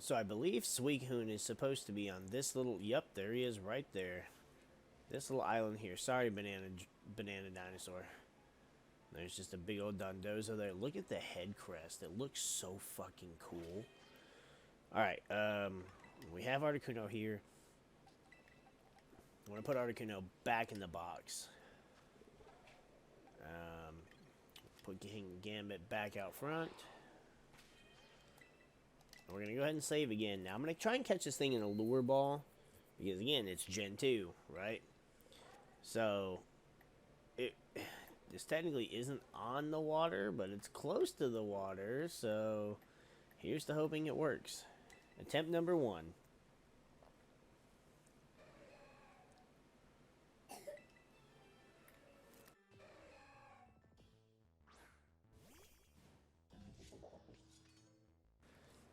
So I believe Suicune is supposed to be on this little... Yep, there he is right there. This little island here. Sorry, banana dinosaur. There's just a big old Dondozo there. Look at the head crest. It looks so fucking cool. Alright, we have Articuno here. I'm going to put Articuno back in the box. Put King Gambit back out front. We're going to go ahead and save again. Now, I'm going to try and catch this thing in a lure ball. Because, again, it's Gen 2, right? So, this technically isn't on the water, but it's close to the water. So, here's to hoping it works. Attempt number 1.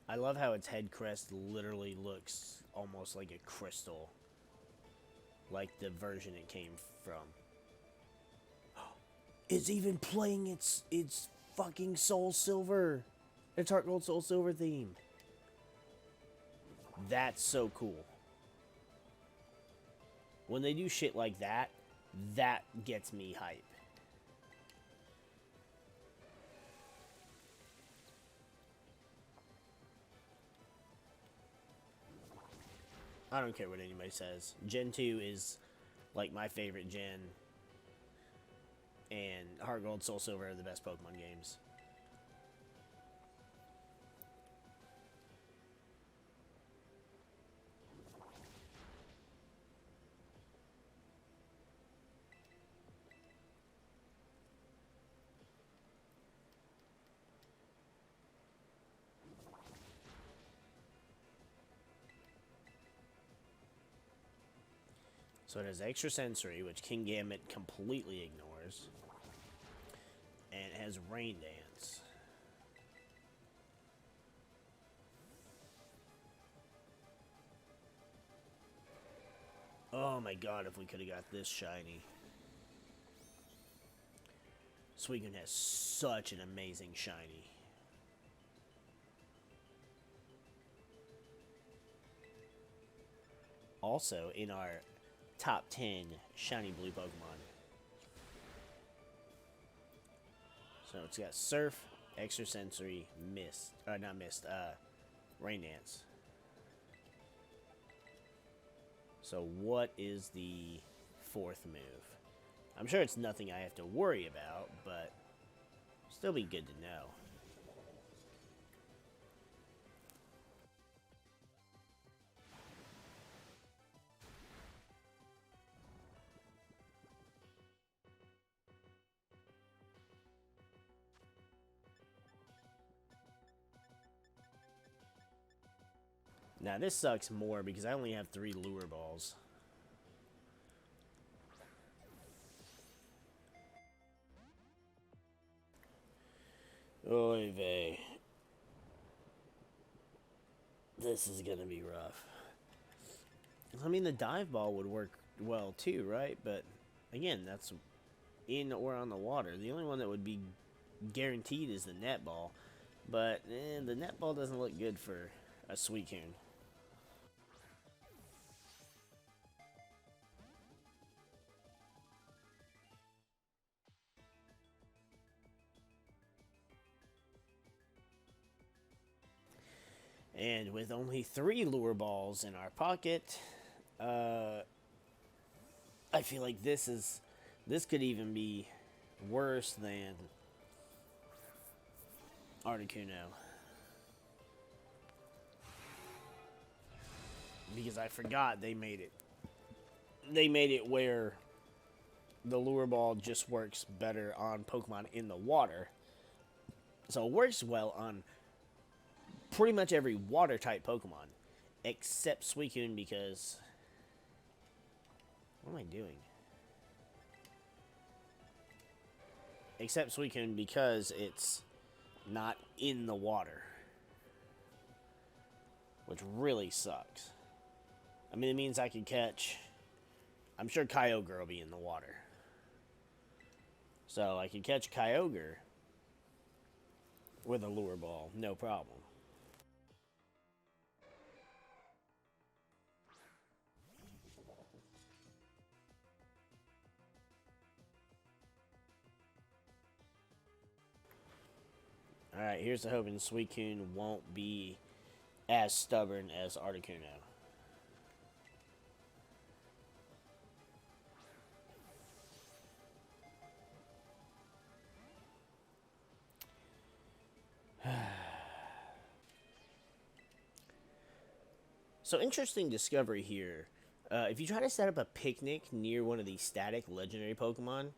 I love how its head crest literally looks almost like a crystal. Like the version it came from. It's even playing its fucking Soul Silver. Its Heart Gold Soul Silver theme. That's so cool. When they do shit like that, that gets me hype. I don't care what anybody says. Gen 2 is like my favorite gen. And Heart Gold, Soul Silver are the best Pokemon games. So it has Extra Sensory, which King Gambit completely ignores. And it has Rain Dance. Oh my god, if we could have got this shiny. Suicune has such an amazing shiny. Also, in our top 10 shiny blue Pokemon. So it's got Surf, Extra Sensory, Mist. Not Mist, Rain Dance. So what is the fourth move? I'm sure it's nothing I have to worry about, but still be good to know. Now this sucks more because I only have 3 lure balls. Oy vey. This is gonna be rough. I mean, the dive ball would work well too, right? But again, that's in or on the water. The only one that would be guaranteed is the net ball. But the net ball doesn't look good for a Suicune. And with only 3 lure balls in our pocket, I feel like this could even be worse than Articuno. Because I forgot they made it. They made it where the lure ball just works better on Pokemon in the water. So it works well on pretty much every water type Pokemon. Except Suicune because... What am I doing? Except Suicune because it's not in the water. Which really sucks. I mean, it means I can catch... I'm sure Kyogre will be in the water. So I can catch Kyogre with a lure ball, no problem. Alright, here's the hoping Suicune won't be as stubborn as Articuno. So, interesting discovery here. If you try to set up a picnic near one of these static legendary Pokemon,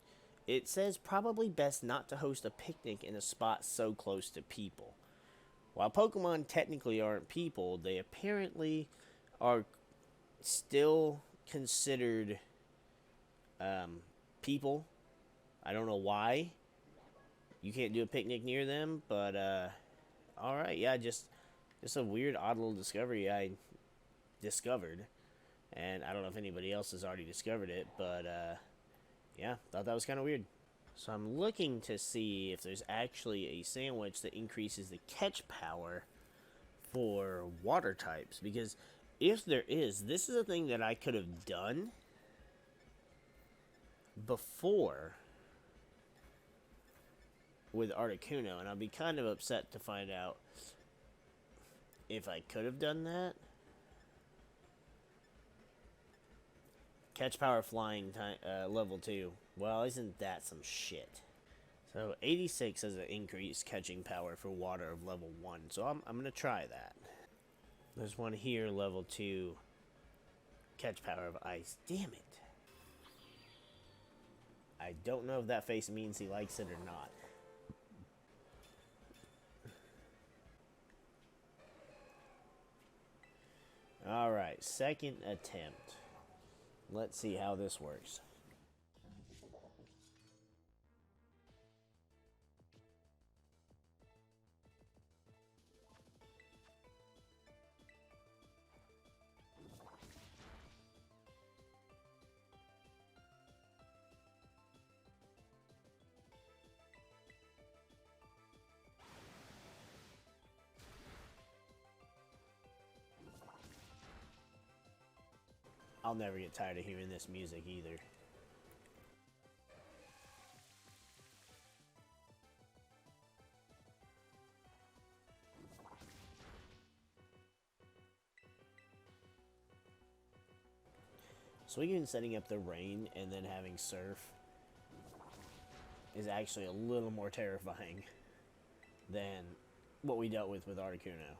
it says probably best not to host a picnic in a spot so close to people. While Pokemon technically aren't people, they apparently are still considered people. I don't know why you can't do a picnic near them, but alright, yeah, just a weird, odd little discovery I discovered. And I don't know if anybody else has already discovered it, but yeah, thought that was kind of weird. So I'm looking to see if there's actually a sandwich that increases the catch power for water types, because if there is, this is a thing that I could have done before with Articuno, and I'd be kind of upset to find out if I could have done that. Catch power flying time, level 2. Well, isn't that some shit? So 86 has an increased catching power for water of level 1. So I'm going to try that. There's one here, level 2. Catch power of ice. Damn it. I don't know if that face means he likes it or not. Alright, second attempt. Let's see how this works. I'll never get tired of hearing this music either. Suicune setting up the rain and then having surf is actually a little more terrifying than what we dealt with Articuno.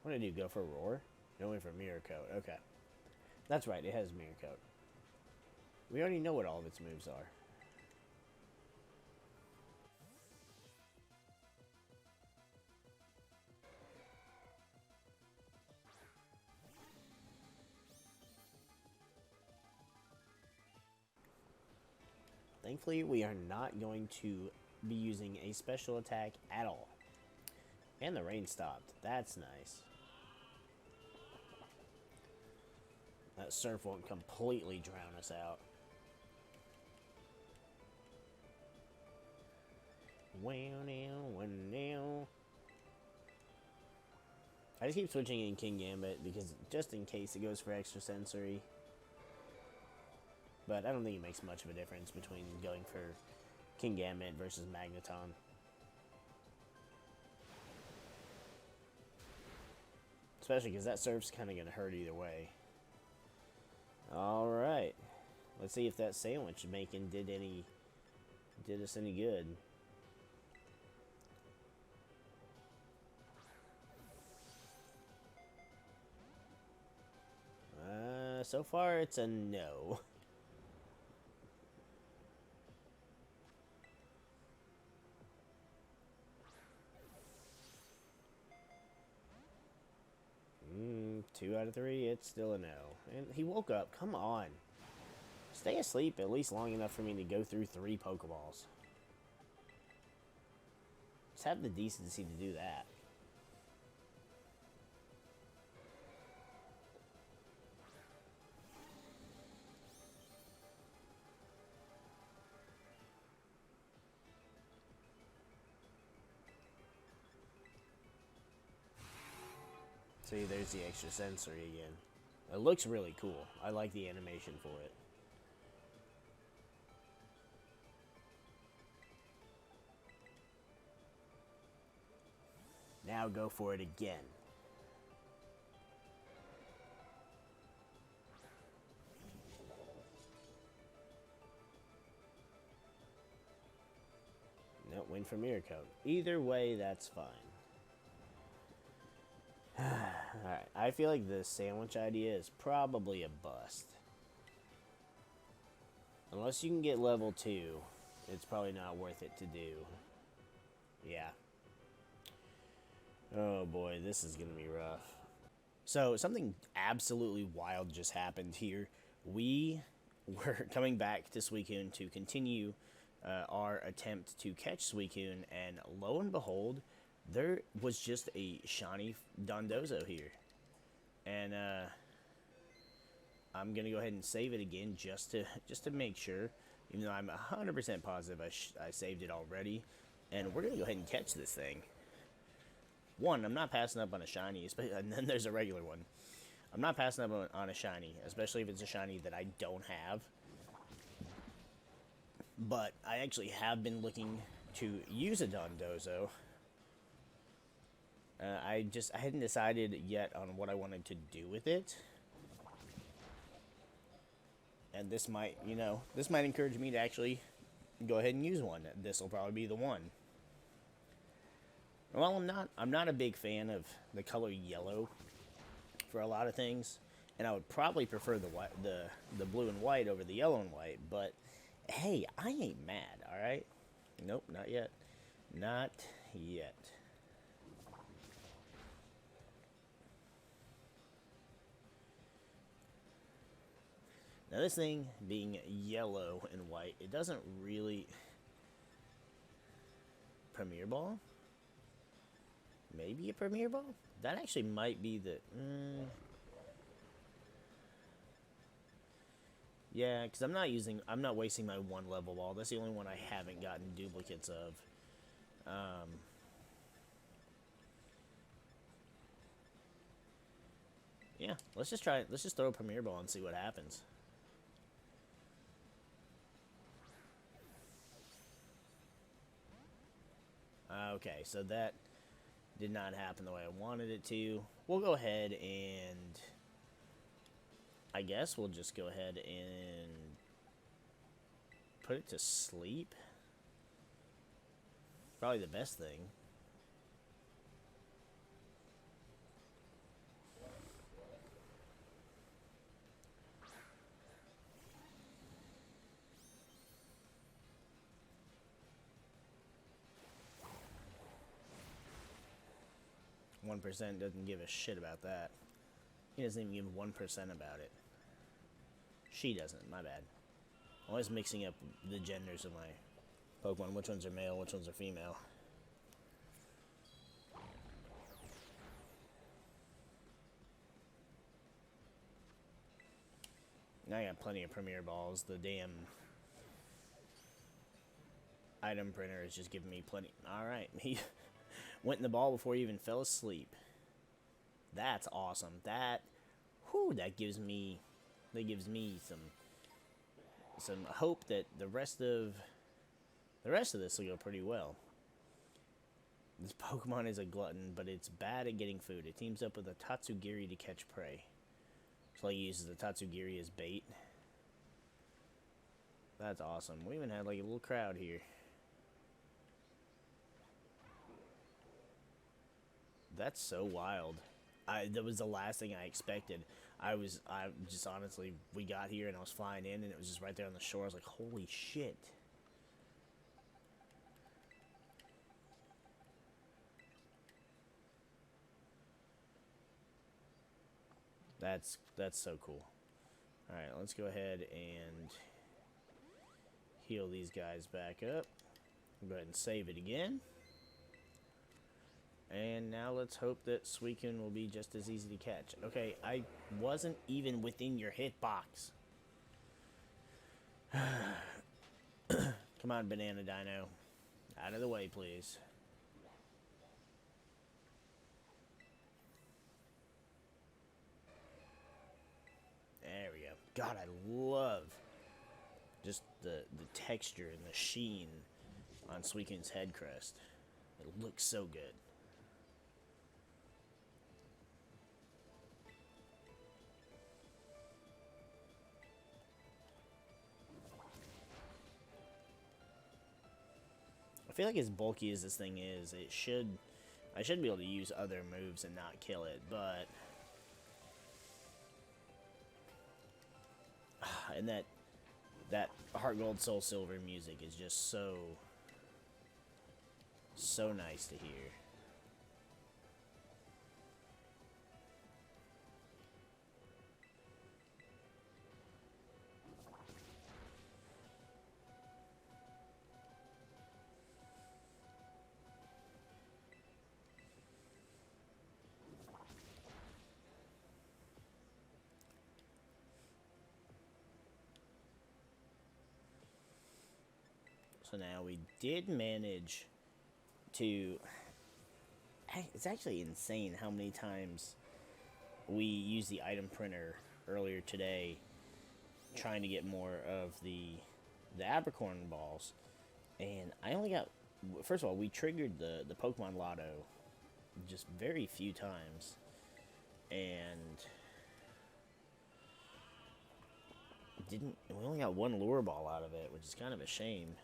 What did I do? Go for Roar? No, went for Mirror Coat. Okay. That's right, it has Mirror Coat. We already know what all of its moves are. Thankfully, we are not going to be using a special attack at all. And the rain stopped. That's nice. That surf won't completely drown us out. I just keep switching in King Gambit because just in case it goes for extra sensory. But I don't think it makes much of a difference between going for King Gambit versus Magneton. Especially because that surf's kind of going to hurt either way. Alright. Let's see if that sandwich making did us any good. So far it's a no. Two out of three, it's still a no. And he woke up. Come on. Stay asleep at least long enough for me to go through 3 Pokeballs. Just have the decency to do that. See, there's the extra sensory again. It looks really cool. I like the animation for it. Now go for it again. No, win for MariK. Either way, that's fine. Alright, I feel like this sandwich idea is probably a bust. Unless you can get level 2, it's probably not worth it to do. Yeah. Oh boy, this is going to be rough. So, something absolutely wild just happened here. We were coming back to Suicune to continue our attempt to catch Suicune, and lo and behold, there was just a shiny Dondozo here. And I'm gonna go ahead and save it again just to make sure, even though I'm 100% positive I saved it already. And we're gonna go ahead and catch this thing. One, I'm not passing up on a shiny, and then there's a regular one. I'm not passing up on a shiny, especially if it's a shiny that I don't have. But I actually have been looking to use a Dondozo. I hadn't decided yet on what I wanted to do with it. And this might, this might encourage me to actually go ahead and use one. This will probably be the one. Well, I'm not a big fan of the color yellow for a lot of things, and I would probably prefer the blue and white over the yellow and white, but hey, I ain't mad, alright? Nope, not yet. Not yet. Now this thing being yellow and white, it doesn't really... Premier Ball? Maybe a Premier Ball? That actually might be the... Yeah, because I'm not wasting my one level ball. That's the only one I haven't gotten duplicates of. Yeah, let's just try it. Let's just throw a Premier Ball and see what happens. Okay, so that did not happen the way I wanted it to. We'll go ahead and... I guess we'll just go ahead and put it to sleep. Probably the best thing. $1% doesn't give a shit about that. He doesn't even give 1% about it. She doesn't, my bad. I'm always mixing up the genders of my Pokemon. Which ones are male, which ones are female. Now I got plenty of Premier Balls. The damn item printer is just giving me plenty. Alright, he went in the ball before he even fell asleep. That's awesome. That gives me some hope that the rest of this will go pretty well. This Pokemon is a glutton, but it's bad at getting food. It teams up with a Tatsugiri to catch prey. So he uses the Tatsugiri as bait. That's awesome. We even had like a little crowd here. That's so wild. That was the last thing I expected. I just honestly, we got here and I was flying in and it was just right there on the shore. I was like, holy shit. That's so cool. Alright, let's go ahead and heal these guys back up. Go ahead and save it again. And now let's hope that Suicune will be just as easy to catch. Okay, I wasn't even within your hitbox. Come on, Banana Dino. Out of the way, please. God, I love just the texture and the sheen on Suicune's head crest. It looks so good. I feel like as bulky as this thing is, I should be able to use other moves and not kill it, but and that Heart Gold Soul Silver music is just so nice to hear. So now we did manage to... It's actually insane how many times we used the item printer earlier today trying to get more of the apricorn balls. And I only got... First of all, we triggered the Pokemon Lotto just very few times. And... we only got one lure ball out of it, which is kind of a shame.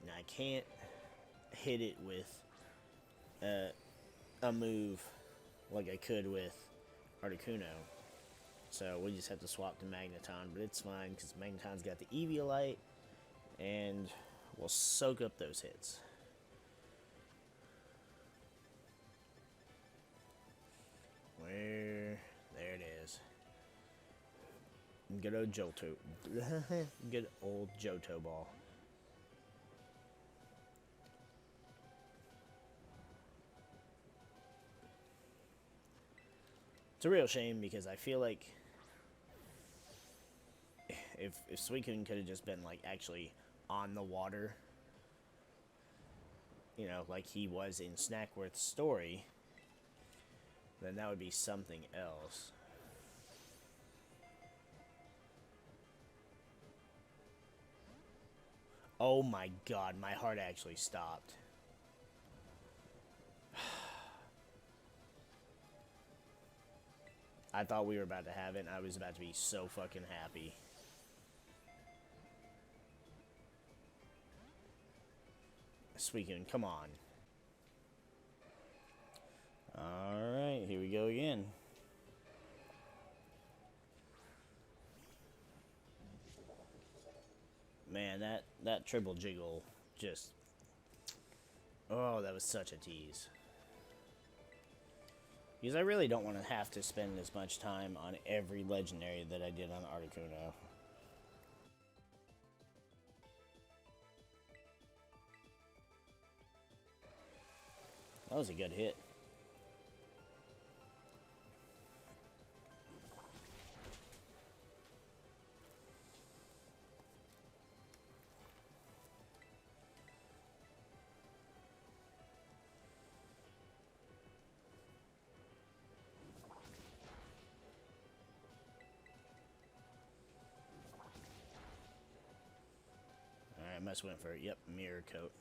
Now I can't hit it with a move like I could with Articuno. So we just have to swap to Magneton, but it's fine because Magneton's got the Eviolite, and we'll soak up those hits. There it is. Good old Johto. Good old Johto ball. It's a real shame because I feel like if Suicune could have just been like actually on the water, you know, like he was in Snackworth's story, then that would be something else. Oh my god, my heart actually stopped. I thought we were about to have it, and I was about to be so fucking happy. Suicune, come on. Alright, here we go again. Man, that triple jiggle just... Oh, that was such a tease. Because I really don't want to have to spend as much time on every legendary that I did on Articuno. That was a good hit. I must went for, yep, Mirror Coat.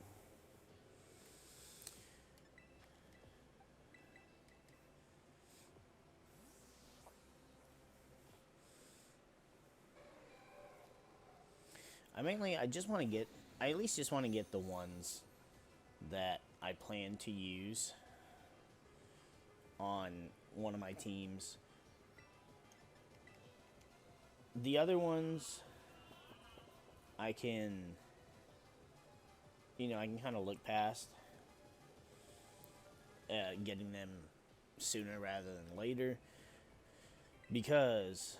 I just want to get, I at least just want to get the ones that I plan to use on one of my teams. The other ones, I can, you know, I can kind of look past getting them sooner rather than later, because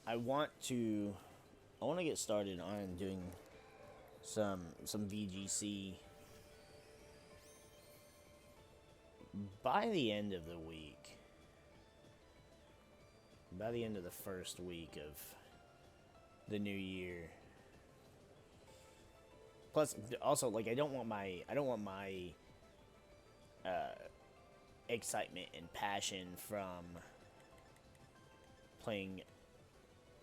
I want to get started on doing some VGC by the end of the week. by the end of the first week of the new year. Plus, also, like, I don't want my excitement and passion from playing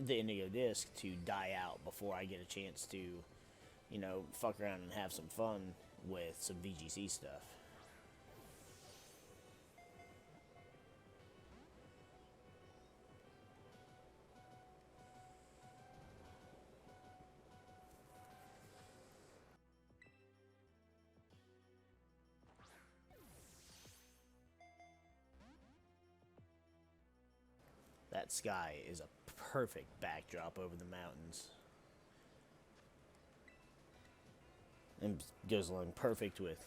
the Indigo disc to die out before I get a chance to, you know, fuck around and have some fun with some VGC stuff. That sky is a perfect backdrop over the mountains. And goes along perfect with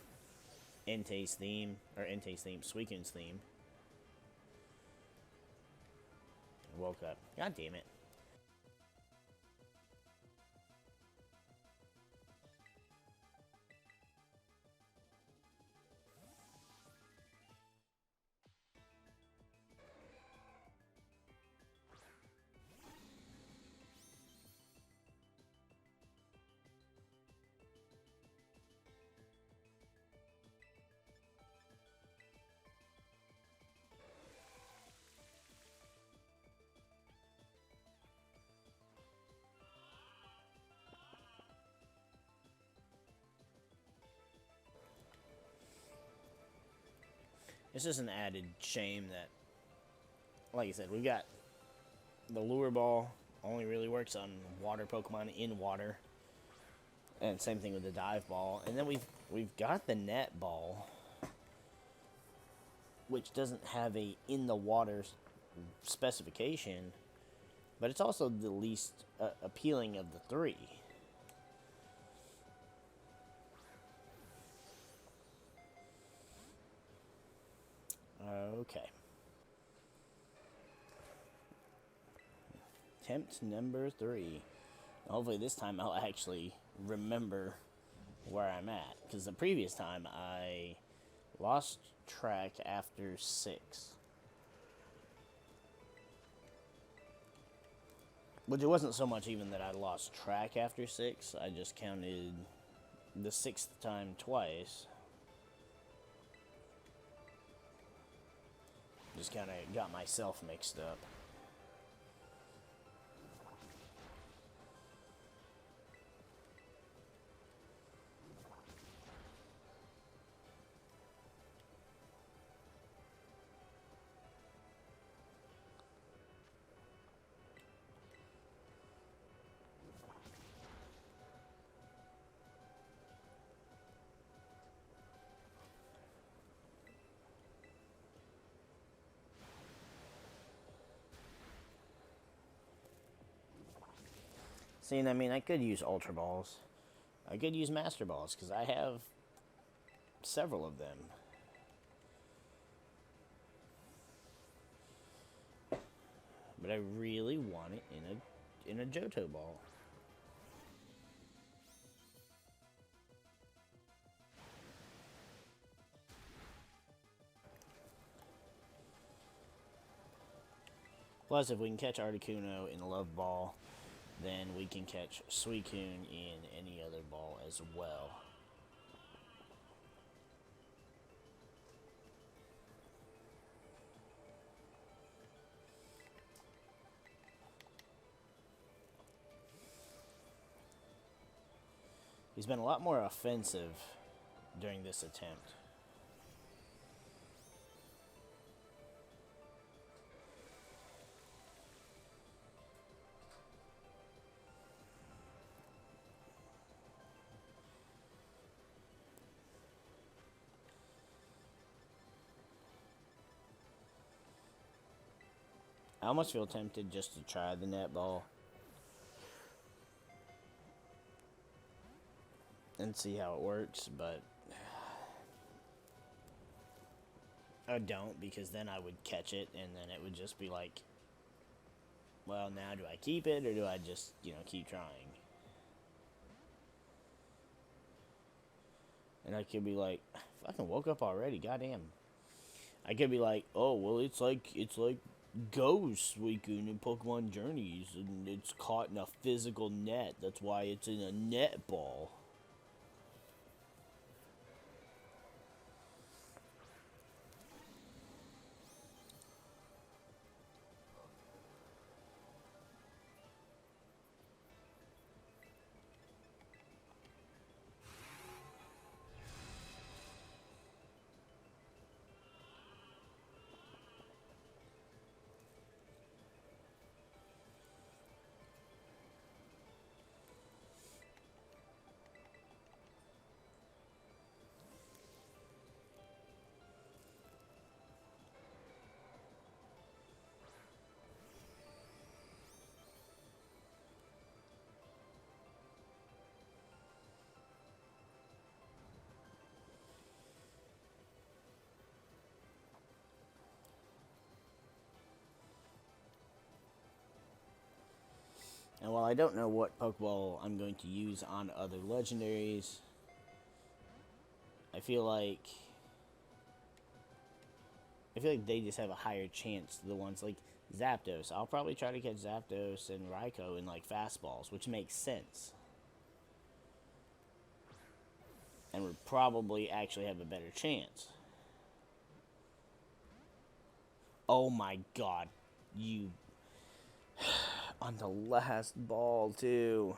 Entei's theme, or Entei's theme, Suicune's theme. I woke up. God damn it. It's just an added shame that, like I said, we've got the lure ball only really works on water Pokemon in water, and same thing with the dive ball. And then we've got the net ball, which doesn't have a in the water specification, but it's also the least appealing of the three. Okay. Attempt number 3. Hopefully this time I'll actually remember where I'm at, because the previous time I lost track after 6. Which it wasn't so much even that I lost track after 6, I just counted the 6th time twice. Just kind of got myself mixed up. See, and I mean, I could use Ultra Balls. I could use Master Balls, because I have several of them. But I really want it in a Johto Ball. Plus, if we can catch Articuno in a Love Ball, then we can catch Suicune in any other ball as well. He's been a lot more offensive during this attempt. I almost feel tempted just to try the net ball and see how it works, but I don't, because then I would catch it and then it would just be like, well, now do I keep it or do I just, you know, keep trying? And I could be like, fucking woke up already, goddamn. I could be like, oh, well, it's like goes Suicune in Pokemon Journeys, and it's caught in a physical net. That's why it's in a net ball. And while I don't know what Pokeball I'm going to use on other legendaries, I feel like they just have a higher chance to the ones like Zapdos. I'll probably try to catch Zapdos and Raikou in like fastballs, which makes sense. And would probably actually have a better chance. Oh my god, you... on the last ball, too.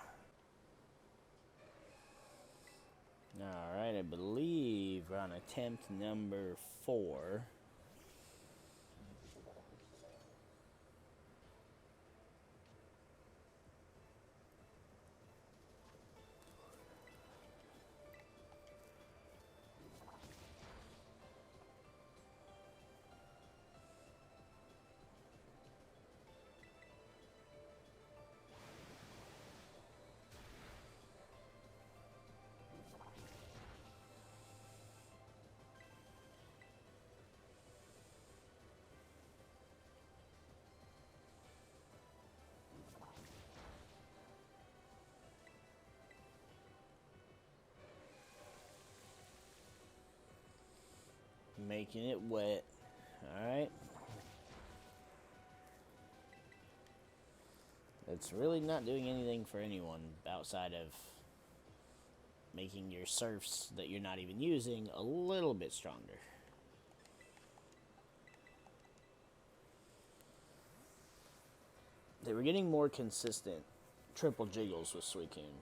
Alright, I believe we're on attempt number 4. Making it wet. Alright. It's really not doing anything for anyone outside of making your surfs that you're not even using a little bit stronger. They were getting more consistent triple jiggles with Suicune.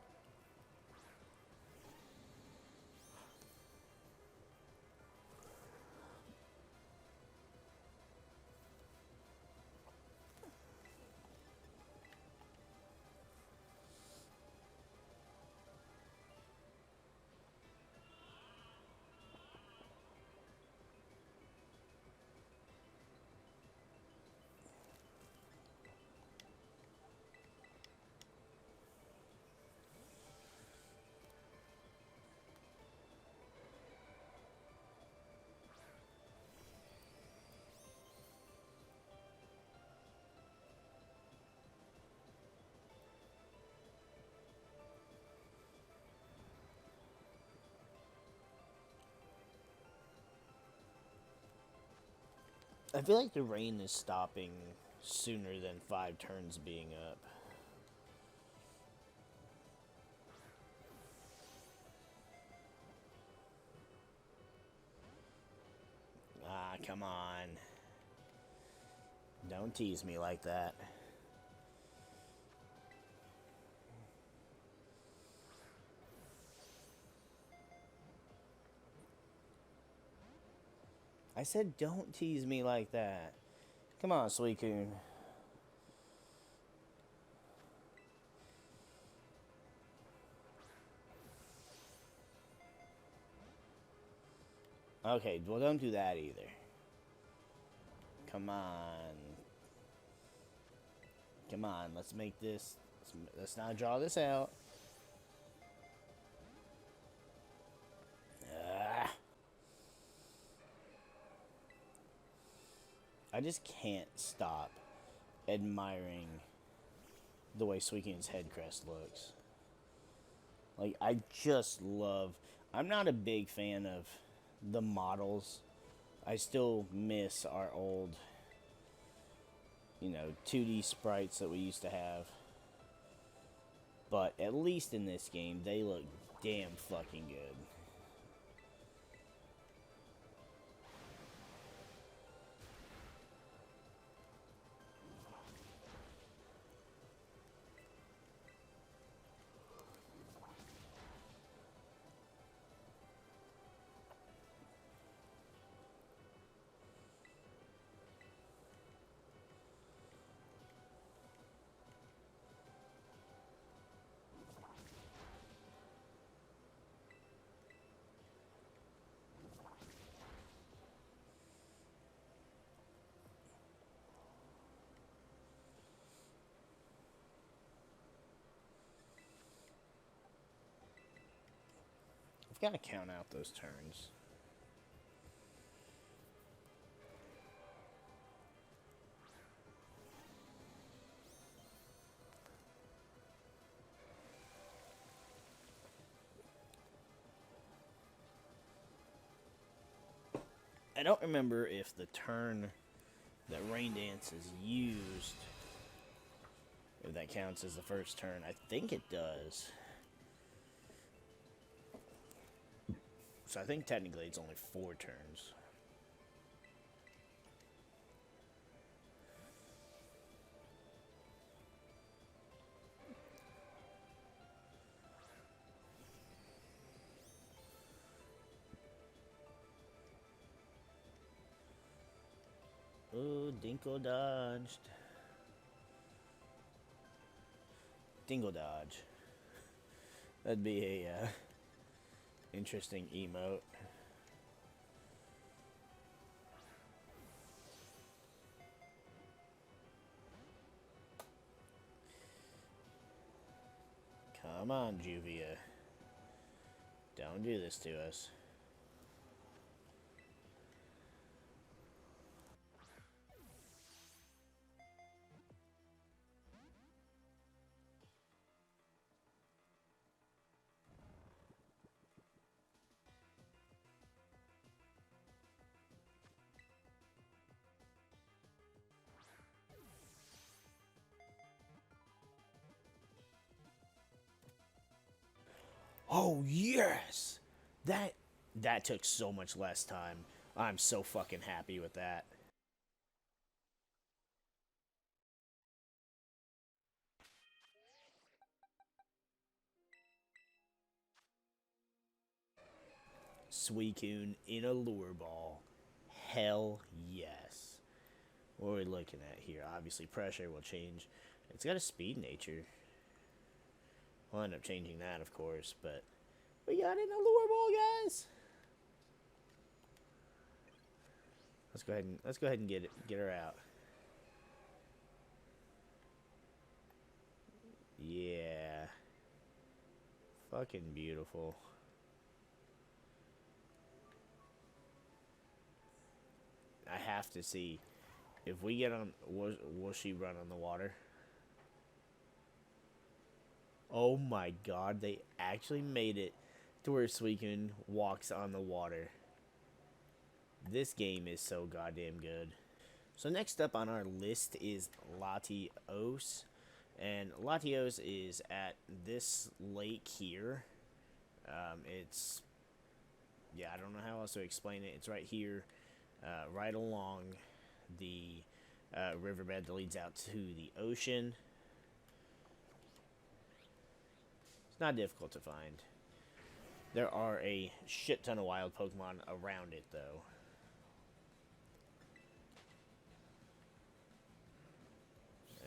I feel like the rain is stopping sooner than 5 turns being up. Ah, come on. Don't tease me like that. I said don't tease me like that. Come on, Suicune. Okay, well, don't do that either. Come on. Come on, let's make this... Let's not draw this out. I just can't stop admiring the way Suicune's head crest looks. Like, I just love... I'm not a big fan of the models. I still miss our old you know, 2D sprites that we used to have. But at least in this game, they look damn fucking good. I've got to count out those turns. I don't remember if the turn that Rain Dance is used, if that counts as the first turn. I think it does. So I think technically it's only 4 turns. Oh, Dinko dodged. Dingle dodge. That'd be a interesting emote. Come on, Juvia. Don't do this to us. Oh, yes! That took so much less time. I'm so fucking happy with that. Suicune in a lure ball. Hell yes. What are we looking at here? Obviously, pressure will change. It's got a speed nature. We'll end up changing that, of course, but we got in a lure ball, guys. Let's go ahead and get her out. Yeah. Fucking beautiful. I have to see if we get on. Will she run on the water? Oh my god, they actually made it to where Suicune walks on the water. This game is so goddamn good. So next up on our list is Latios. And Latios is at this lake here. It's... yeah, I don't know how else to explain it. It's right here, right along the riverbed that leads out to the ocean. It's not difficult to find. There are a shit ton of wild Pokemon around it, though.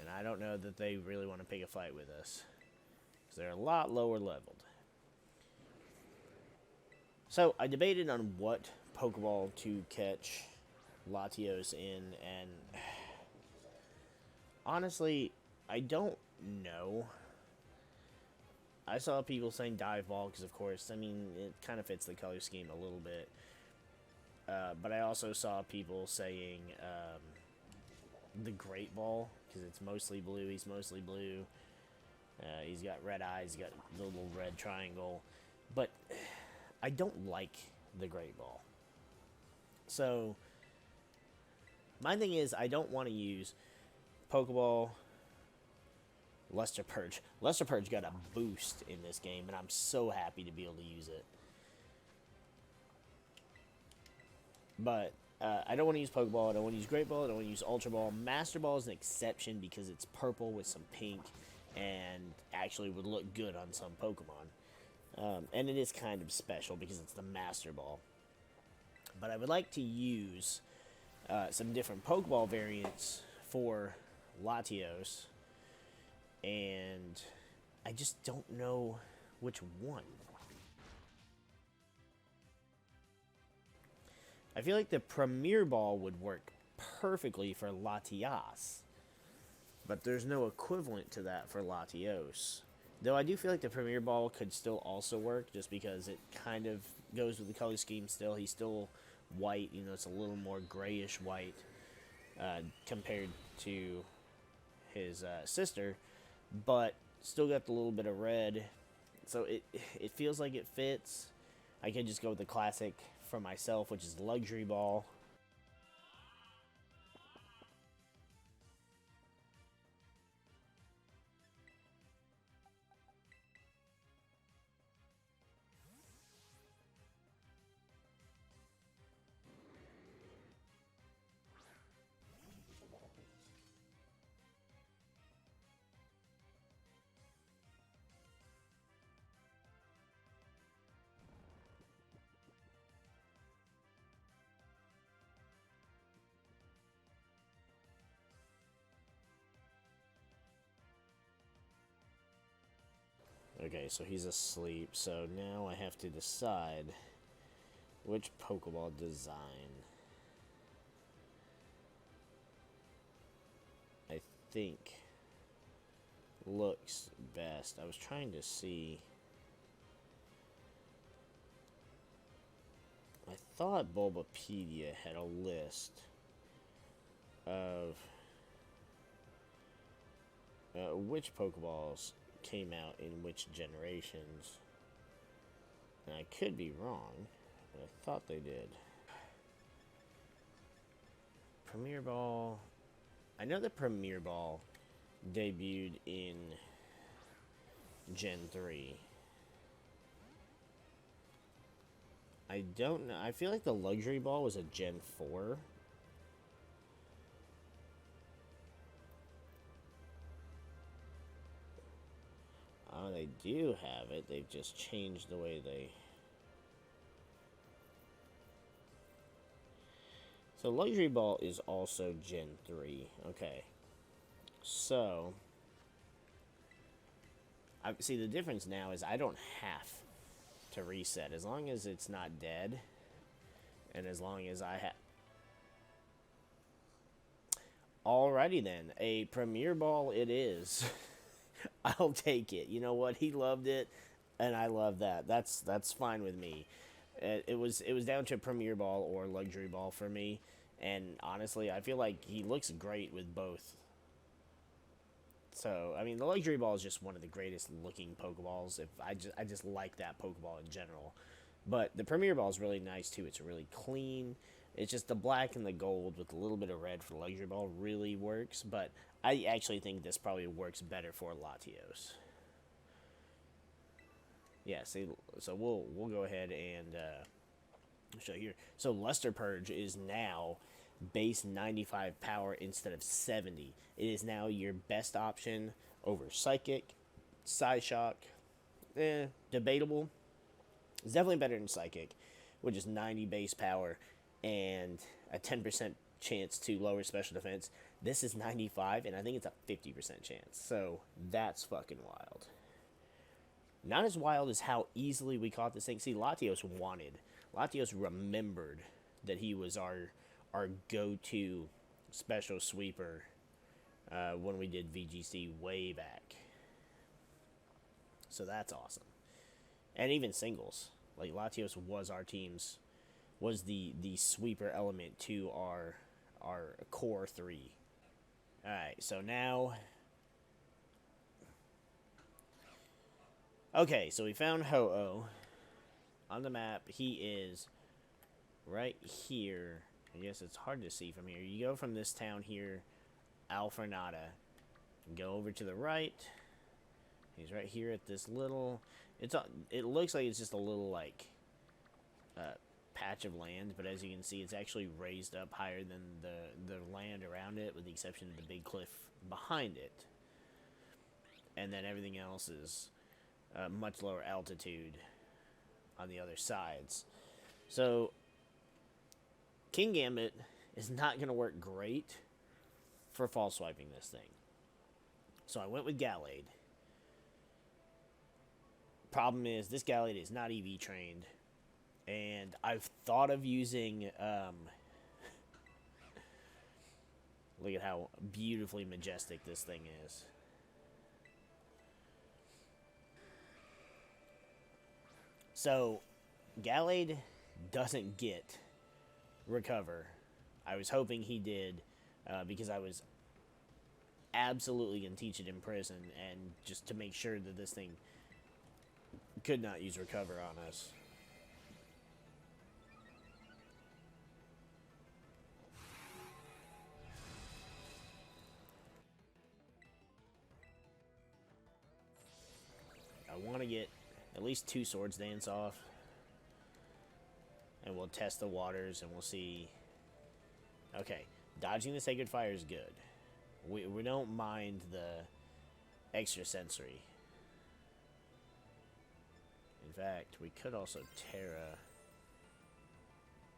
And I don't know that they really want to pick a fight with us, because they're a lot lower leveled. So, I debated on what Pokeball to catch Latios in, and honestly, I don't know. I saw people saying Dive Ball, because of course, I mean, it kind of fits the color scheme a little bit. But I also saw people saying the Great Ball, because it's mostly blue. He's mostly blue. He's got red eyes. He's got the little red triangle. But I don't like the Great Ball. So my thing is, I don't want to use Pokeball. Luster Purge. Luster Purge got a boost in this game, and I'm so happy to be able to use it. But I don't want to use Pokeball. I don't want to use Great Ball. I don't want to use Ultra Ball. Master Ball is an exception because it's purple with some pink and actually would look good on some Pokemon. And it is kind of special because it's the Master Ball. But I would like to use some different Pokeball variants for Latios. And I just don't know which one. I feel like the Premier Ball would work perfectly for Latias, but there's no equivalent to that for Latios. Though I do feel like the Premier Ball could still also work, just because it kind of goes with the color scheme still. He's still white, you know, it's a little more grayish white compared to his sister, but still got the little bit of red, so it feels like it fits. I could just go with the classic for myself, which is Luxury Ball. Okay, so he's asleep, so now I have to decide which Pokeball design I think looks best. I was trying to see. I thought Bulbapedia had a list of which Pokeballs came out in which generations. And I could be wrong, but I thought they did. Premier Ball. I know the Premier Ball debuted in Gen 3. I don't know. I feel like the Luxury Ball was a Gen 4. Oh, they do have it. They've just changed the way they... So, Luxury Ball is also Gen 3. Okay. So... see, the difference now is I don't have to reset. As long as it's not dead, and as long as I have... Alrighty then. A Premier Ball it is. I'll take it. You know what? He loved it, and I love that. That's fine with me. It was down to Premier Ball or Luxury Ball for me, and honestly, I feel like he looks great with both. So, I mean, the Luxury Ball is just one of the greatest looking Pokeballs. I just like that Pokeball in general. But the Premier Ball is really nice too. It's really clean. It's just the black and the gold with a little bit of red for the Luxury Ball really works. But I actually think this probably works better for Latios. Yeah, see, so we'll go ahead and show here. So Luster Purge is now base 95 power instead of 70. It is now your best option over Psychic, Psyshock. Debatable. It's definitely better than Psychic, which is 90 base power and a 10% chance to lower special defense. This is 95, and I think it's a 50% chance. So that's fucking wild. Not as wild as how easily we caught this thing. See, Latios remembered that he was our go-to special sweeper when we did VGC way back. So that's awesome. And even singles. Like, Latios was our team's, was the sweeper element to our core 3. Alright, so now... Okay, so we found Ho-Oh on the map. He is right here. I guess it's hard to see from here. You go from this town here. Alfornada. Go over to the right. He's right here at this little... It looks like it's just a little, like, patch of land, but as you can see, it's actually raised up higher than the land around it, with the exception of the big cliff behind it. And then everything else is much lower altitude on the other sides. So, King Gambit is not going to work great for fall swiping this thing. So I went with Gallade. Problem is, this Gallade is not EV trained. And I've thought of using... look at how beautifully majestic this thing is. So, Gallade doesn't get Recover. I was hoping he did, because I was absolutely going to teach it in prison, and just to make sure that this thing could not use Recover on us. I want to get at least 2 Swords Dance off, and we'll test the waters, and we'll see. Okay, dodging the Sacred Fire is good. We don't mind the extra sensory. In fact, we could also Terra.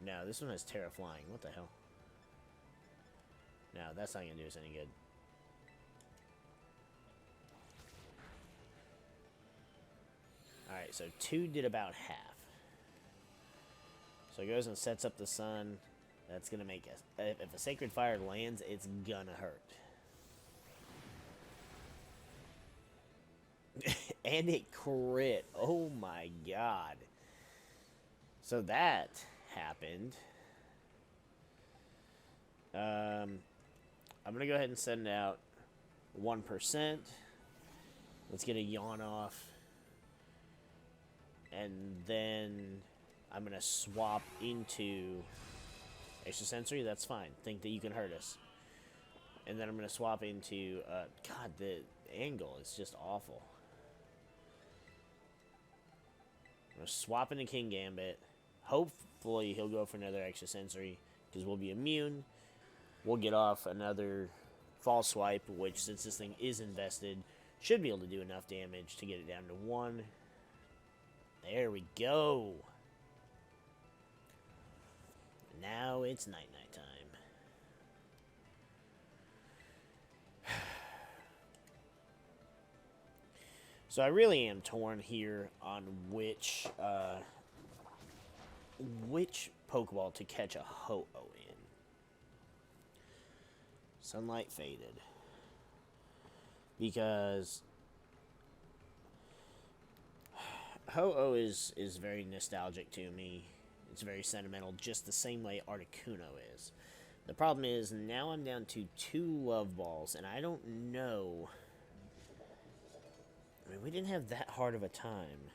No, this one has Terra Flying. What the hell? No, that's not going to do us any good. Alright, so 2 did about half. So it goes and sets up the sun. That's going to make us... If a Sacred Fire lands, it's going to hurt. And it crit. Oh my god. So that happened. I'm going to go ahead and send out 1%. Let's get a Yawn off. And then I'm going to swap into Extra Sensory. That's fine. Think that you can hurt us. And then I'm going to swap into... God, the angle is just awful. I'm going to swap into King Gambit. Hopefully he'll go for another Extra Sensory, because we'll be immune. We'll get off another Fall Swipe, which, since this thing is invested, should be able to do enough damage to get it down to 1. There we go. Now it's night-night time. So I really am torn here on which Pokeball to catch a Ho-Oh in. Sunlight Faded. Because Ho-Oh is very nostalgic to me. It's very sentimental, just the same way Articuno is. The problem is, now I'm down to 2 Love Balls, and I don't know... I mean, we didn't have that hard of a time.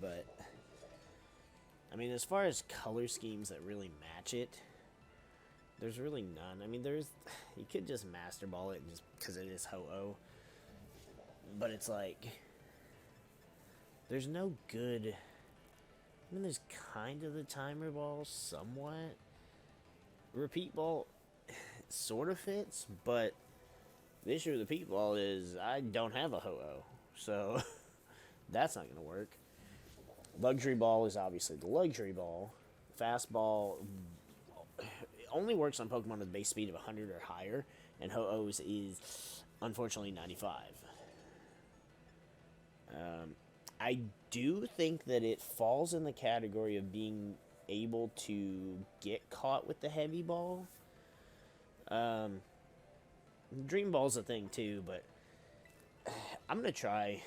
But, I mean, as far as color schemes that really match it, there's really none. I mean, you could just Master Ball it just because it is Ho-Oh. But it's like, there's no good... I mean, there's kind of the Timer Ball, somewhat. Repeat Ball sort of fits, but the issue with the Repeat Ball is I don't have a Ho-Oh, so that's not going to work. Luxury Ball is obviously the Luxury Ball. Fast Ball only works on Pokemon with base speed of 100 or higher, and Ho-Oh's is, unfortunately, 95. I do think that it falls in the category of being able to get caught with the Heavy Ball. Dream Ball's a thing too, but I'm gonna try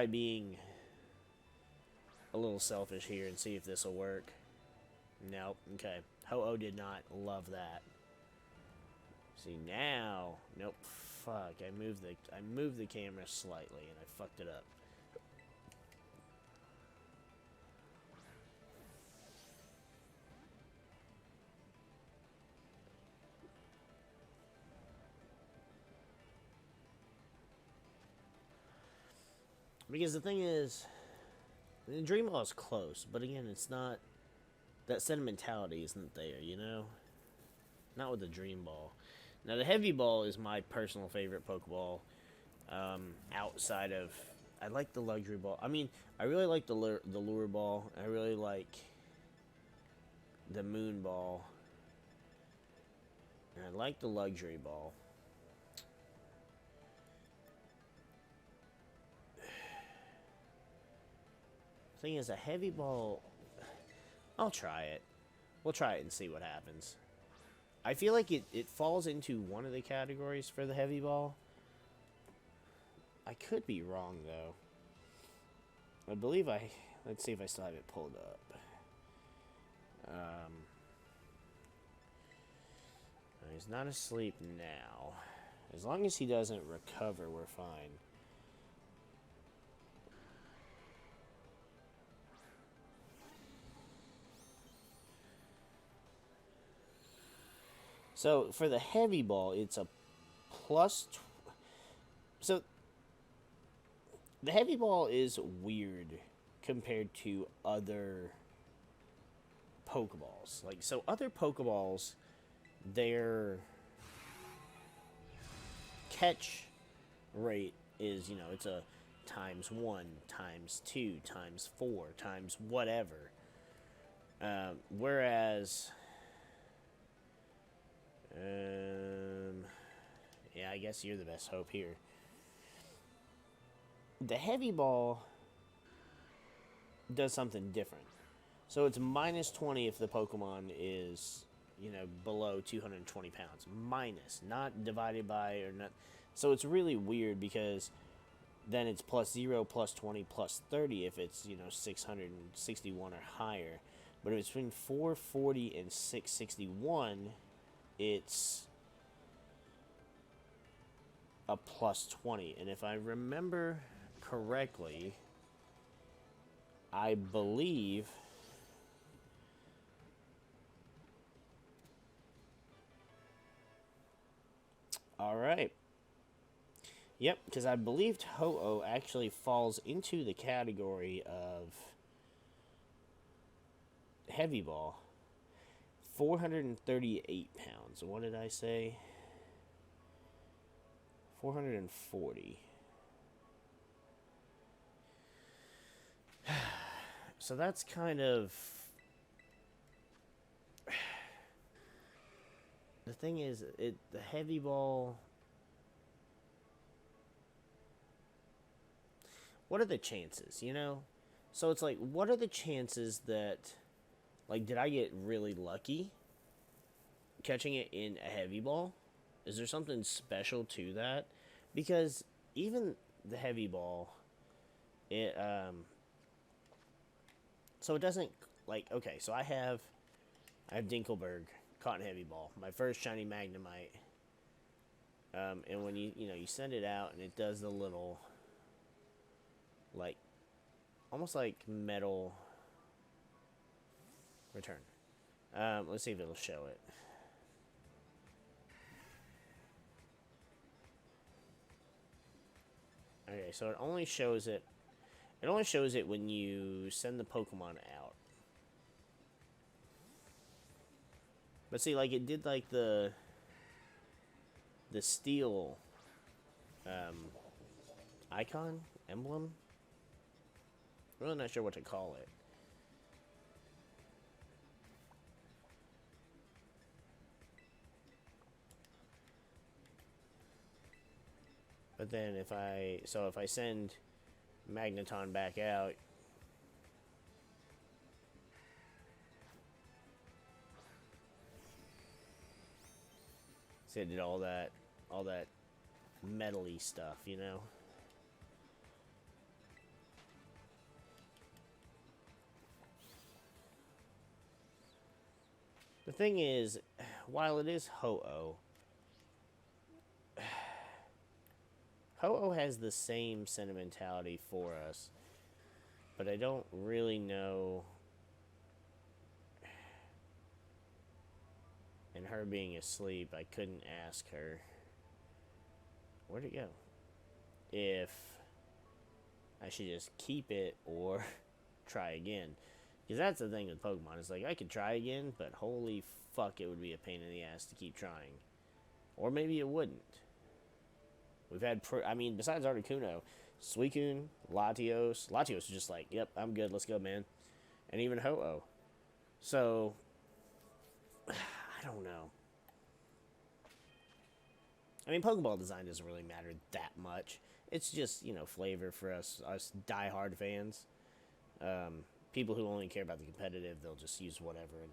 being a little selfish here and see if this will work. Nope. Okay. Ho-Oh did not love that. See, now... Nope. Fuck. I moved the camera slightly, and I fucked it up. Because the thing is, the Dream Ball is close, but again, it's not... That sentimentality isn't there, you know? Not with the Dream Ball. Now, the Heavy Ball is my personal favorite Pokeball. Outside of... I like the Luxury Ball. I mean, I really like the Lure Ball. I really like the Moon Ball. And I like the Luxury Ball. Thing is, a Heavy Ball... I'll try it. We'll try it and see what happens. I feel like it falls into one of the categories for the Heavy Ball. I could be wrong, though. I believe I... Let's see if I still have it pulled up. He's not asleep now. As long as he doesn't recover, we're fine. So, for the Heavy Ball, it's a plus... So, the Heavy Ball is weird compared to other Pokeballs. Like, so other Pokeballs, their catch rate is, you know, it's a ×1, ×2, ×4, times whatever. Whereas... yeah, I guess you're the best hope here. The Heavy Ball does something different. So it's -20 if the Pokemon is, you know, below 220 pounds. Minus, not divided by or not. So it's really weird because then it's +0, +20, +30 if it's, you know, 661 or higher. But if it's between 440 and 661, it's a +20. And if I remember correctly, I believe all right. Yep, because I believed Ho-Oh actually falls into the category of Heavy Ball. 438 pounds. What did I say? 440. So that's kind of... The thing is, the Heavy Ball... What are the chances, you know? So it's like, what are the chances that... Like, did I get really lucky catching it in a Heavy Ball? Is there something special to that? Because even the Heavy Ball, it, so it doesn't, like, okay, so I have Dinkelberg caught in Heavy Ball, my first shiny Magnemite, and when you send it out and it does the little, like, almost like metal return. Let's see if it'll show it. Okay, so it only shows it. It only shows it when you send the Pokemon out. But see, like, it did, like, the steel icon, emblem. I'm really not sure what to call it. But then if I send Magneton back out, see, it did all that metal-y stuff, you know? The thing is, while it is Ho-Oh, Ho-Oh has the same sentimentality for us, but I don't really know. And her being asleep, I couldn't ask her. Where'd it go? If I should just keep it or try again. Because that's the thing with Pokemon. It's like, I could try again, but holy fuck, it would be a pain in the ass to keep trying. Or maybe it wouldn't. We've had, besides Articuno, Suicune, Latios. Latios is just like, yep, I'm good, let's go, man. And even Ho-Oh. So, I don't know. I mean, Pokeball design doesn't really matter that much. It's just, flavor for us diehard fans. People who only care about the competitive, they'll just use whatever, and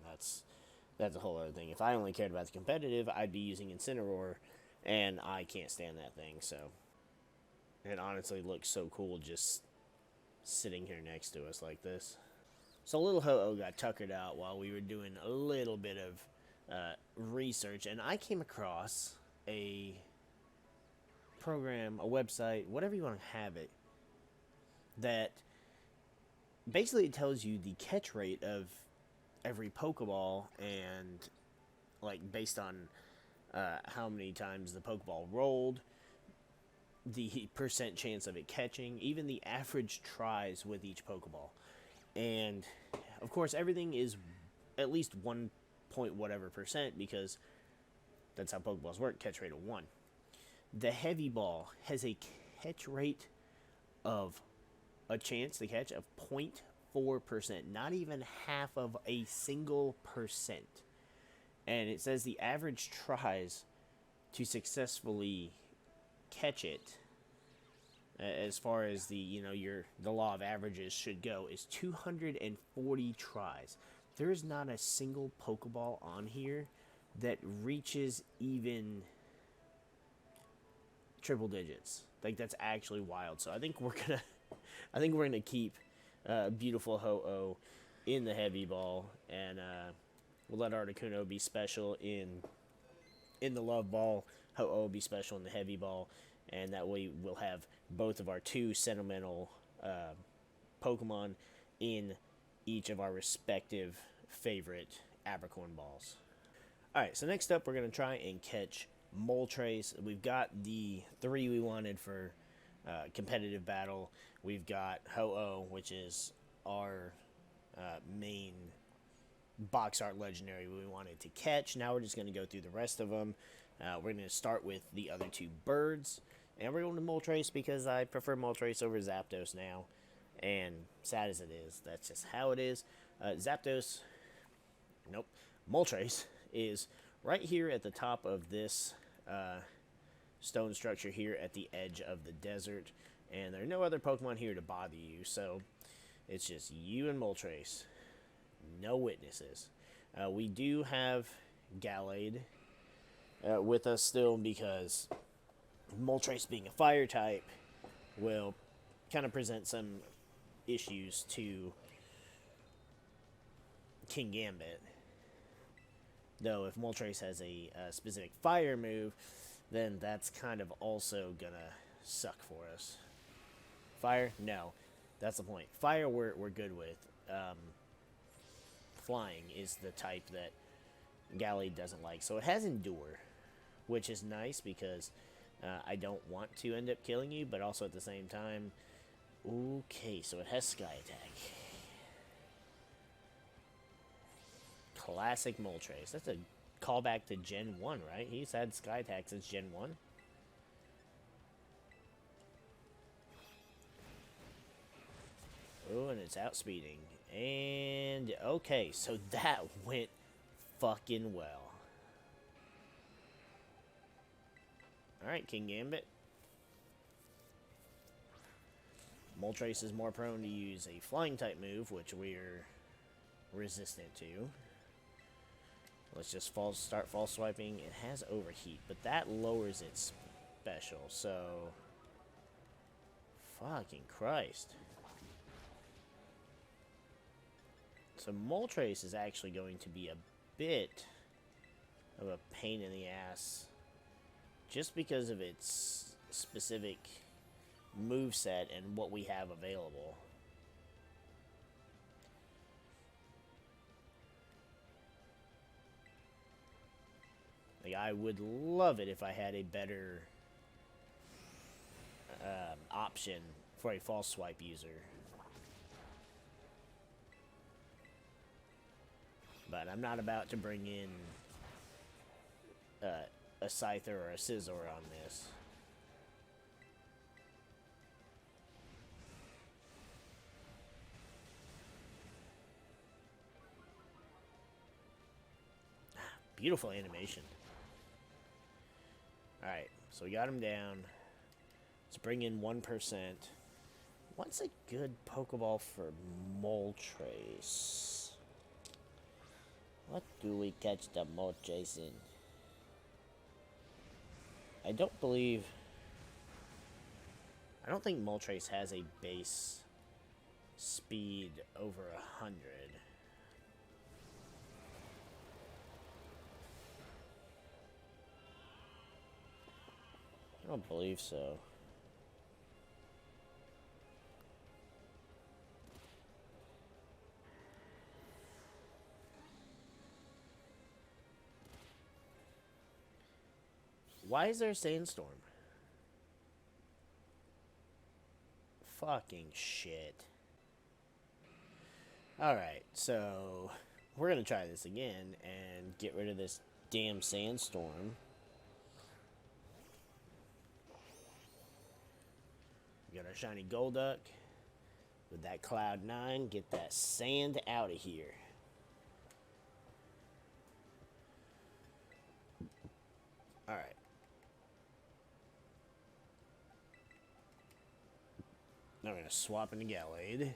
that's a whole other thing. If I only cared about the competitive, I'd be using Incineroar, and I can't stand that thing, so. It honestly looks so cool just sitting here next to us like this. So little Ho-Oh got tuckered out while we were doing a little bit of research, and I came across a program, a website, whatever you want to have it, that basically it tells you the catch rate of every Pokeball, and like based on how many times the Pokeball rolled, the percent chance of it catching, even the average tries with each Pokeball. And of course everything is at least 1 point whatever percent, because that's how Pokeballs work, catch rate of 1. The heavy ball has a catch rate of a chance to catch of 0.4%, not even half of a single percent. And it says the average tries to successfully catch it, as far as the the law of averages should go, is 240 tries. There is not a single Pokeball on here that reaches even triple digits. Like, that's actually wild. So I think we're gonna keep beautiful Ho-Oh in the heavy ball, and we'll let Articuno be special in the love ball. Ho-Oh be special in the heavy ball, and that way we'll have both of our two sentimental Pokemon in each of our respective favorite Abercorn balls. Alright, so next up we're going to try and catch Moltres. We've got the 3 we wanted for competitive battle. We've got Ho-Oh, which is our main box art legendary we wanted to catch. Now we're just going to go through the rest of them. We're going to start with the other 2 birds. And we're going to Moltres because I prefer Moltres over Zapdos now. And sad as it is, that's just how it is. Zapdos, nope, Moltres is right here at the top of this stone structure here at the edge of the desert. And there are no other Pokemon here to bother you, so it's just you and Moltres. No witnesses. We do have Gallade with us still, because Moltres being a fire type will kind of present some issues to King Gambit. Though if Moltres has a specific fire move, then that's kind of also gonna suck for us. Fire? No. That's the point. Fire we're good with. Flying is the type that Gallade doesn't like. So it has Endure, which is nice because I don't want to end up killing you, but also at the same time, okay, so it has Sky Attack. Classic Moltres. That's a callback to Gen 1, right? He's had Sky Attack since Gen 1. Oh, and it's outspeeding. And, okay, so that went fucking well. Alright, King Gambit. Moltres is more prone to use a flying type move, which we're resistant to. Let's just start false swiping. It has Overheat, but that lowers its special, so... Fucking Christ. So Moltres is actually going to be a bit of a pain in the ass just because of its specific moveset and what we have available. Like, I would love it if I had a better option for a false swipe user. But I'm not about to bring in a Scyther or a Scizor on this. Beautiful animation. Alright, so we got him down. Let's bring in 1%. What's a good Pokeball for Moltres? What do we catch the Moltres in? I don't think Moltres has a base speed over 100. I don't believe so. Why is there a sandstorm? Fucking shit. Alright, so we're gonna try this again and get rid of this damn sandstorm. We got our shiny Golduck with that Cloud 9. Get that sand out of here. Alright. Now we're going to swap into Gallade.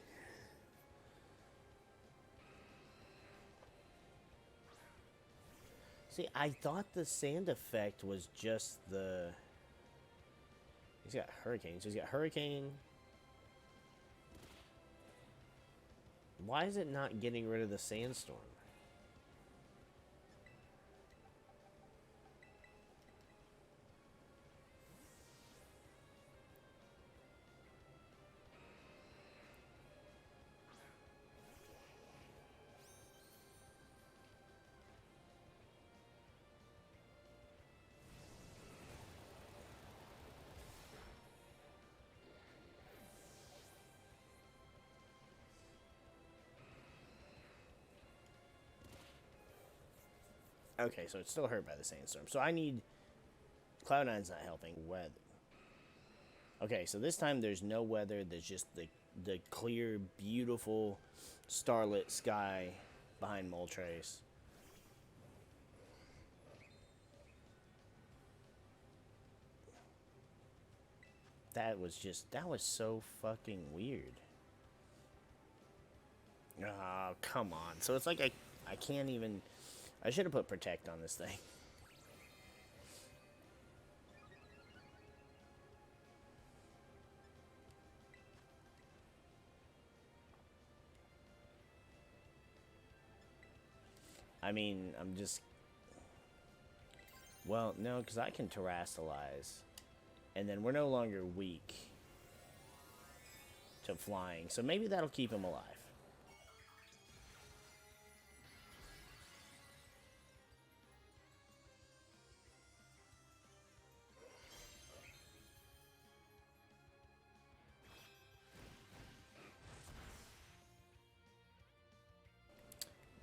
See, I thought the sand effect was just the... He's got Hurricane. So he's got Hurricane. Why is it not getting rid of the sandstorm? Okay, so it's still hurt by the sandstorm. So I need... Cloud9's not helping. Weather. Okay, so this time there's no weather. There's just the clear, beautiful, starlit sky behind Moltres. That was so fucking weird. Oh, come on. So it's like I can't even... I should have put Protect on this thing. I mean, I'm just... Well, no, because I can Terrasilize. And then we're no longer weak to flying. So maybe that'll keep him alive.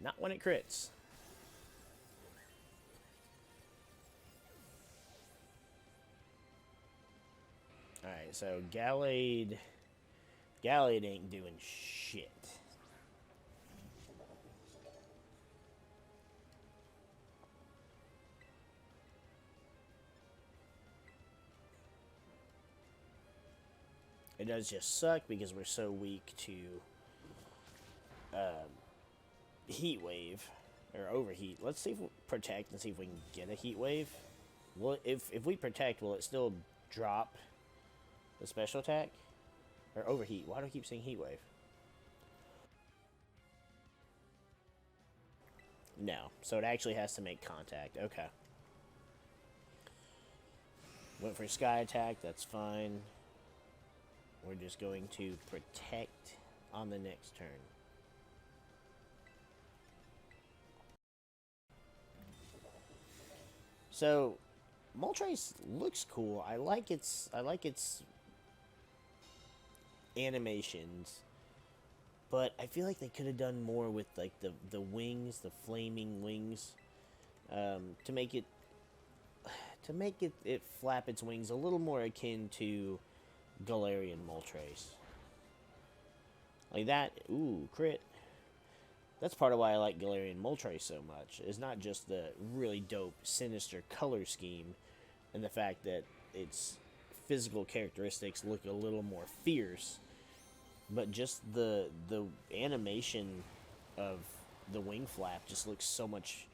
Not when it crits. Alright, so Gallade ain't doing shit. It does just suck because we're so weak to Heat Wave or Overheat. Let's see if we Protect and see if we can get a Heat Wave. Well, if we Protect, will it still drop the special attack? Or Overheat? Why do I keep saying Heat Wave? No. So it actually has to make contact. Okay. Went for Sky Attack. That's fine. We're just going to protect on the next turn. So, Moltres looks cool. I like its animations, but I feel like they could have done more with like the wings, the flaming wings, to make it flap its wings a little more akin to Galarian Moltres. Like that. Ooh, crit. That's part of why I like Galarian Moltres so much. It's not just the really dope, sinister color scheme and the fact that its physical characteristics look a little more fierce, but just the animation of the wing flap just looks so much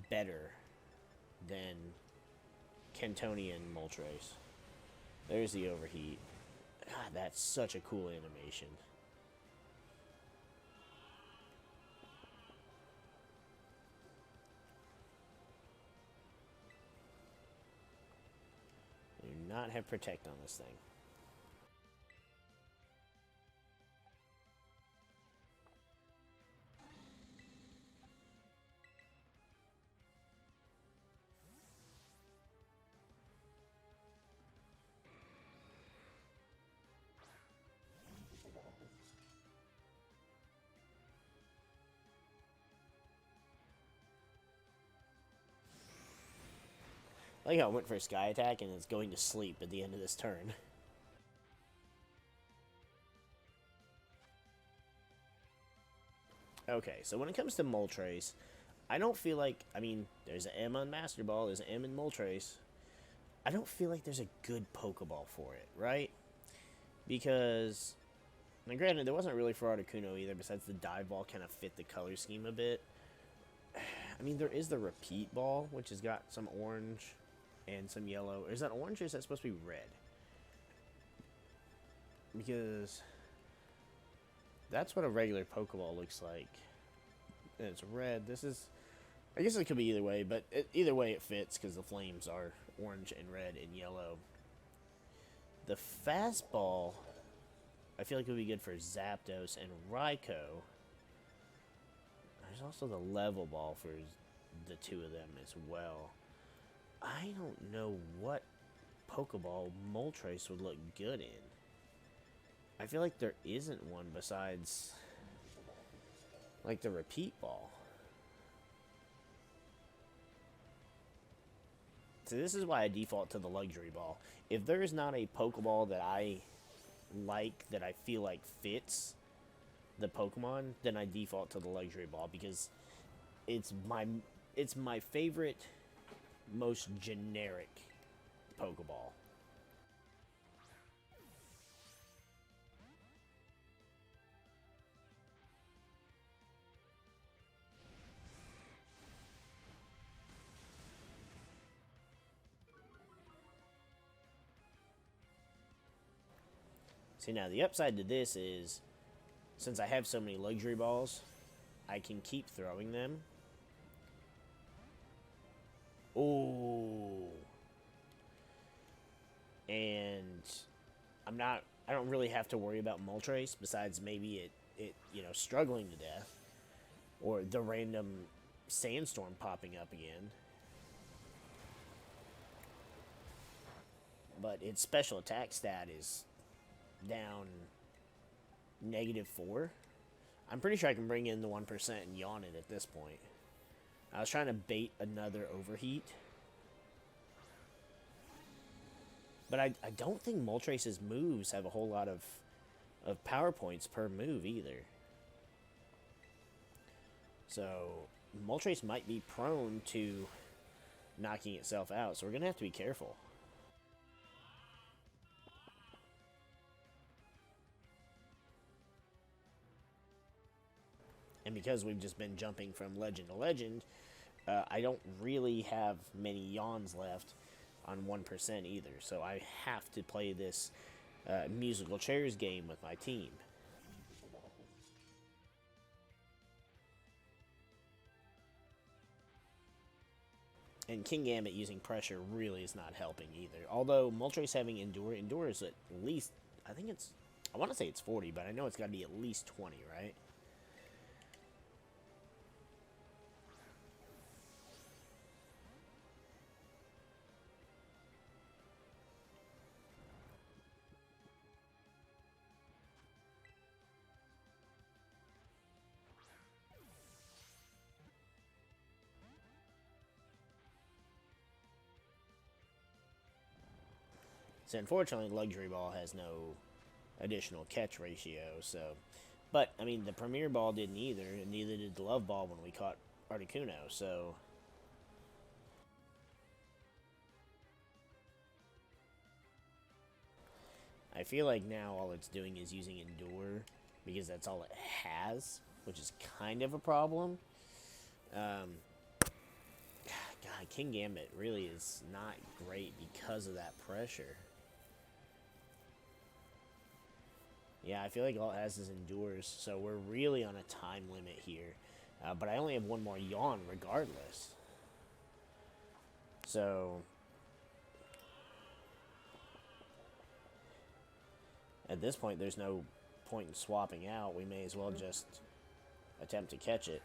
better than Cantonian Moltres. There's the overheat. God, that's such a cool animation. Do not have Protect on this thing. I like how I went for a Sky Attack and it's going to sleep at the end of this turn. Okay, so when it comes to Moltres, I don't feel like, I mean, there's an M on Master Ball, there's an M in Moltres. I don't feel like there's a good Pokeball for it, right? Because, now granted, there wasn't really for Articuno either, besides the Dive Ball kind of fit the color scheme a bit. I mean, there is the Repeat Ball, which has got some orange and some yellow. Is that orange or is that supposed to be red? Because that's what a regular Pokeball looks like. And it's red. This is... I guess it could be either way, but either way it fits because the flames are orange and red and yellow. The Fastball, I feel like it would be good for Zapdos and Raikou. There's also the Level Ball for the two of them as well. I don't know what Pokeball Moltres would look good in. I feel like there isn't one besides, like, the Repeat Ball. So this is why I default to the Luxury Ball. If there is not a Pokeball that I like, that I feel like fits the Pokemon, then I default to the Luxury Ball because it's my favorite, most generic Pokeball. See, now the upside to this is, since I have so many Luxury Balls, I can keep throwing them. Ooh. And I don't really have to worry about Moltres, besides maybe it struggling to death. Or the random Sandstorm popping up again. But its special attack stat is down -4. I'm pretty sure I can bring in the 1% and yawn it at this point. I was trying to bait another overheat. But I don't think Moltres' moves have a whole lot of power points per move either. So Moltres might be prone to knocking itself out, so we're going to have to be careful. And because we've just been jumping from legend to legend, I don't really have many yawns left on 1% either. So I have to play this musical chairs game with my team. And King Gambit using pressure really is not helping either. Although Moltres having Endure is at least, I think it's, I want to say it's 40, but I know it's got to be at least 20, right? So unfortunately, Luxury Ball has no additional catch ratio, so... But, I mean, the Premier Ball didn't either, and neither did the Love Ball when we caught Articuno, so... I feel like now all it's doing is using Endure, because that's all it has, which is kind of a problem. God, King Gambit really is not great because of that pressure. Yeah, I feel like all it has is Endures, so we're really on a time limit here. But I only have one more Yawn regardless. So... At this point, there's no point in swapping out. We may as well just attempt to catch it.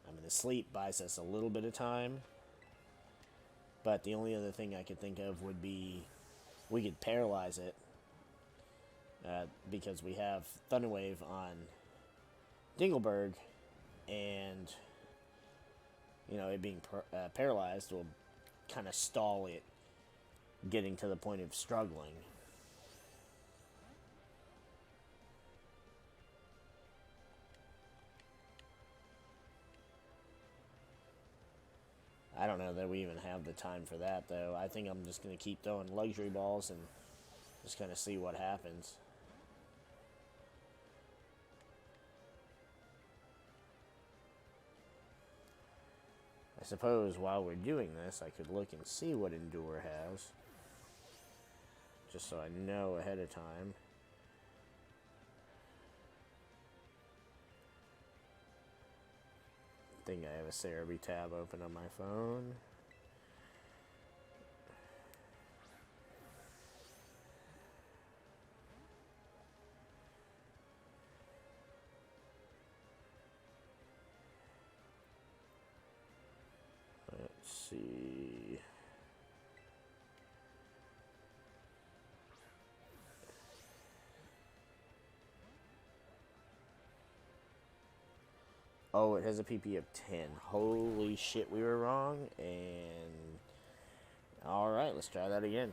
I mean, the sleep buys us a little bit of time. But the only other thing I could think of would be we could paralyze it. Because we have Thunderwave on Dingleberg, and you know, it being paralyzed will kind of stall it getting to the point of struggling. I don't know that we even have the time for that, though. I think I'm just going to keep throwing Luxury Balls and just kind of see what happens. I suppose while we're doing this, I could look and see what Endure has. Just so I know ahead of time. I think I have a Cerebi tab open on my phone. Let's see. Oh, it has a PP of 10. Holy shit, we were wrong. And alright, let's try that again.